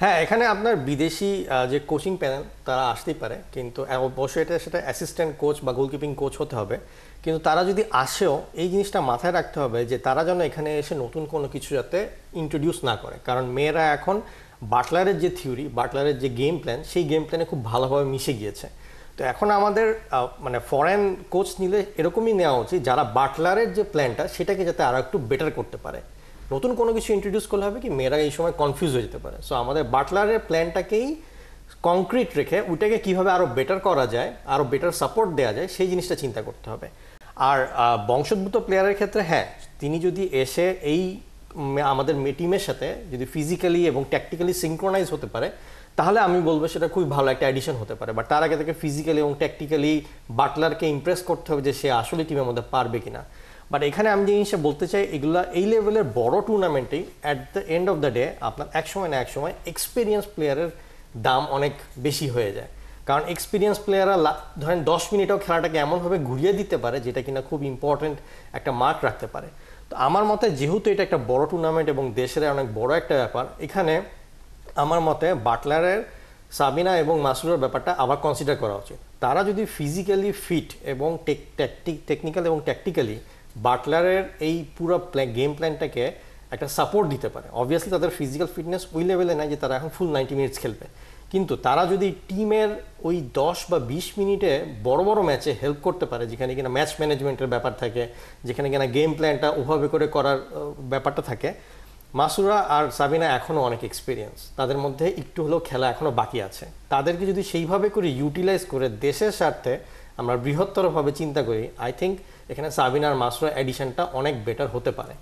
হ্যাঁ, এখানে আপনার বিদেশি যে কোচিং প্যানেল তারা আসতেই পারে, কিন্তু অবশ্যই সেটা অ্যাসিস্ট্যান্ট কোচ বা গোলকিপিং কোচ হতে হবে। কিন্তু তারা যদি আসেও এই জিনিসটা মাথায় রাখতে হবে যে তারা যেন এখানে এসে নতুন কোনো কিছু যাতে ইন্ট্রোডিউস না করে, কারণ মেয়েরা এখন বাটলারের যে থিওরি, বাটলারের যে গেম প্ল্যান, সেই গেম প্ল্যানে খুব ভালোভাবে মিশে গিয়েছে। তো এখন আমাদের মানে ফরেন কোচ নিলে এরকমই নেওয়া উচিত যারা বাটলারের যে প্ল্যানটা সেটাকে যাতে আরও একটু বেটার করতে পারে। নতুন কোনো কিছু ইন্ট্রোডিউস করলে হবে কি মেয়েরা এই সময় কনফিউজ হয়ে যেতে পারে। সো আমাদের বাটলারের প্ল্যানটাকেই কংক্রিট রেখে ওইটাকে কীভাবে আরও বেটার করা যায়, আরও বেটার সাপোর্ট দেওয়া যায়, সেই জিনিসটা চিন্তা করতে হবে। আর বংশোদ্ভূত প্লেয়ারের ক্ষেত্রে হ্যাঁ, তিনি যদি এসে এই আমাদের টিমের সাথে যদি ফিজিক্যালি এবং ট্যাকটিক্যালি সিঙ্ক্রোনাইজ হতে পারে, তাহলে আমি বলবো সেটা খুবই ভালো একটা অ্যাডিশন হতে পারে। বাট তার আগে থেকে ফিজিক্যালি এবং ট্যাকটিক্যালি বাটলারকে ইমপ্রেস করতে হবে যে সে আসলে টিমের মধ্যে পারবে কিনা। বাট এখানে আমি যে জিনিসটা বলতে চাই, এগুলা এই লেভেলের বড় টুর্নামেন্টেই at the end of the day আপনার এক সময় না এক সময় এক্সপিরিয়েন্স প্লেয়ারের দাম অনেক বেশি হয়ে যায়। কারণ এক্সপিরিয়েন্স প্লেয়াররা ধরেন 10 মিনিটেও খেলাটাকে এমনভাবে ঘুরিয়ে দিতে পারে যেটা কিনা খুব ইম্পর্টেন্ট একটা মার্ক রাখতে পারে। তো আমার মতে যেহেতু এটা একটা বড় টুর্নামেন্ট এবং দেশের অনেক বড় একটা ব্যাপার, এখানে আমার মতে বাটলারের, সাবিনা এবং মাসুরের ব্যাপারটা আবার কনসিডার করা উচিত। তারা যদি ফিজিক্যালি ফিট এবং টেকনিক্যাল এবং ট্যাকটিক্যালি বাটলারের এই পুরো গেম প্ল্যানটাকে একটা সাপোর্ট দিতে পারে, অবভিয়াসলি তাদের ফিজিক্যাল ফিটনেস ওই লেভেলে নাই যে তারা এখন ফুল 90 মিনিটস খেলবে, কিন্তু তারা যদি টিমের ওই 10 বা 20 মিনিটে বড় বড় ম্যাচে হেল্প করতে পারে, যেখানে কিনা ম্যাচ ম্যানেজমেন্টের ব্যাপার থাকে, যেখানে কিনা গেম প্ল্যানটা ওভাবে করে করার ব্যাপারটা থাকে। মাসুরা আর সাবিনা এখনও অনেক এক্সপিরিয়েন্স, তাদের মধ্যে একটু হলেও খেলা এখনও বাকি আছে। তাদেরকে যদি সেইভাবে করে ইউটিলাইজ করে দেশের স্বার্থে আমরা বৃহত্তরভাবে চিন্তা করি, আই থিঙ্ক এখানে সাবিনা আর মাসুরা এডিশনটা অনেক বেটার হতে পারে।